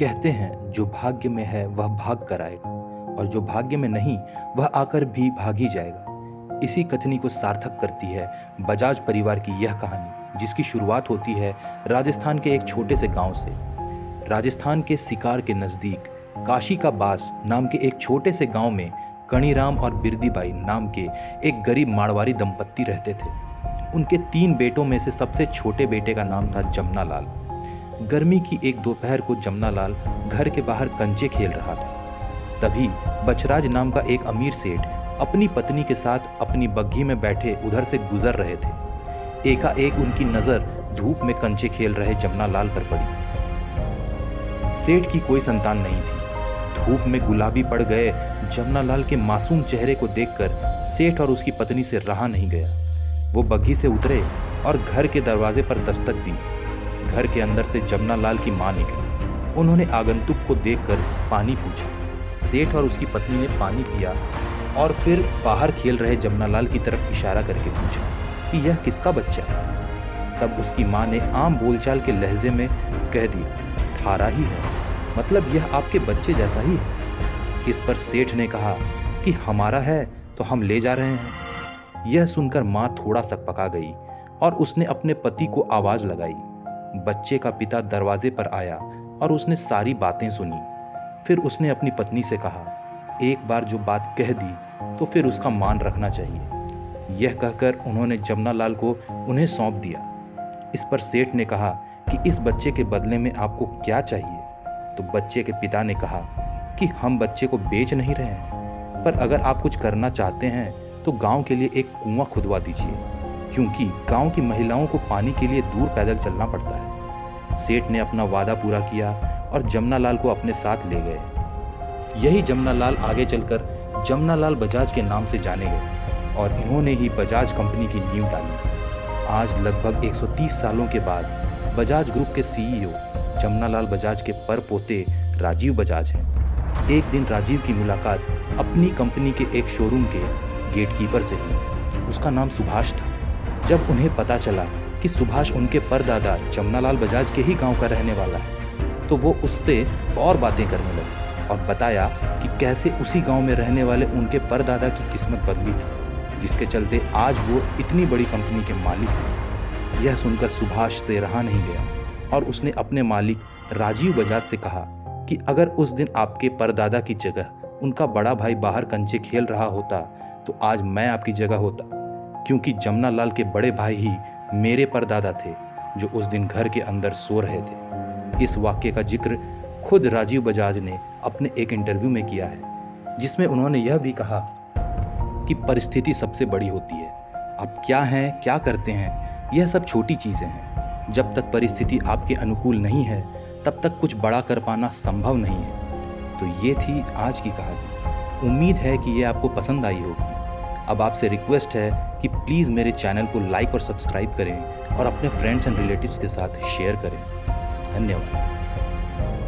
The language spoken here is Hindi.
कहते हैं जो भाग्य में है वह भाग कर आएगा और जो भाग्य में नहीं वह आकर भी भाग ही जाएगा। इसी कथनी को सार्थक करती है बजाज परिवार की यह कहानी, जिसकी शुरुआत होती है राजस्थान के एक छोटे से गांव से। राजस्थान के सिकार के नज़दीक काशी का बास नाम के एक छोटे से गांव में कणीराम और बिरदीबाई नाम के एक गरीब मारवाड़ी दंपत्ति रहते थे। उनके 3 बेटों में से सबसे छोटे बेटे का नाम था जमना लाल। गर्मी की एक दोपहर को जमना लाल घर के बाहर कंचे खेल रहा था। तभी बछराज नाम का एक अमीर सेठ अपनी पत्नी के साथ अपनी बग्घी में बैठे उधर से गुजर रहे थे। एकाएक उनकी नजर धूप में कंचे खेल रहे जमना लाल पर पड़ी। सेठ की कोई संतान नहीं थी। धूप में गुलाबी पड़ गए जमना लाल के मासूम चेहरे को देखकर सेठ और उसकी पत्नी से रहा नहीं गया। वो बग्घी से उतरे और घर के दरवाजे पर दस्तक दी। घर के अंदर से जमना लाल की मां निकली। उन्होंने आगंतुक को देखकर पानी पूछा। सेठ और उसकी पत्नी ने पानी पिया और फिर बाहर खेल रहे जमना लाल की तरफ इशारा करके पूछा कि यह किसका बच्चा है। तब उसकी मां ने आम बोलचाल के लहजे में कह दिया, थारा ही है, मतलब यह आपके बच्चे जैसा ही है। इस पर सेठ ने कहा कि हमारा है तो हम ले जा रहे हैं। यह सुनकर मां थोड़ा सकपका गई और उसने अपने पति को आवाज लगाई। बच्चे का पिता दरवाजे पर आया और उसने सारी बातें सुनी। फिर उसने अपनी पत्नी से कहा, एक बार जो बात कह दी तो फिर उसका मान रखना चाहिए। यह कहकर उन्होंने जमना लाल को उन्हें सौंप दिया। इस पर सेठ ने कहा कि इस बच्चे के बदले में आपको क्या चाहिए। तो बच्चे के पिता ने कहा कि हम बच्चे को बेच नहीं रहे हैं, पर अगर आप कुछ करना चाहते हैं तो गांव के लिए एक कुआं खुदवा दीजिए, क्योंकि गांव की महिलाओं को पानी के लिए दूर पैदल चलना पड़ता है। सेठ ने अपना वादा पूरा किया और जमना लाल को अपने साथ ले गए। यही जमना लाल आगे चलकर जमना लाल बजाज के नाम से जाने गए और इन्होंने ही बजाज कंपनी की नींव डाली। आज लगभग 130 सालों के बाद बजाज ग्रुप के सीईओ जमना लाल बजाज के परपोते राजीव बजाज हैं। एक दिन राजीव की मुलाकात अपनी कंपनी के एक शोरूम के गेटकीपर से हुई। उसका नाम सुभाष था। जब उन्हें पता चला कि सुभाष उनके परदादा जमना लाल बजाज के ही गांव का रहने वाला है, तो वो उससे और बातें करने लगे और बताया कि कैसे उसी गांव में रहने वाले उनके परदादा की किस्मत बदली थी, जिसके चलते आज वो इतनी बड़ी कंपनी के मालिक हैं। यह सुनकर सुभाष से रहा नहीं गया और उसने अपने मालिक राजीव बजाज से कहा कि अगर उस दिन आपके परदादा की जगह उनका बड़ा भाई बाहर कंचे खेल रहा होता तो आज मैं आपकी जगह होता, क्योंकि जमना लाल के बड़े भाई ही मेरे परदादा थे जो उस दिन घर के अंदर सो रहे थे। इस वाक्य का जिक्र खुद राजीव बजाज ने अपने एक इंटरव्यू में किया है, जिसमें उन्होंने यह भी कहा कि परिस्थिति सबसे बड़ी होती है। आप क्या हैं, क्या करते हैं, यह सब छोटी चीज़ें हैं। जब तक परिस्थिति आपके अनुकूल नहीं है तब तक कुछ बड़ा कर पाना संभव नहीं है। तो ये थी आज की कहानी। उम्मीद है कि ये आपको पसंद आई होगी। अब आपसे रिक्वेस्ट है कि प्लीज़ मेरे चैनल को लाइक और सब्सक्राइब करें और अपने फ्रेंड्स एंड रिलेटिव्स के साथ शेयर करें। धन्यवाद।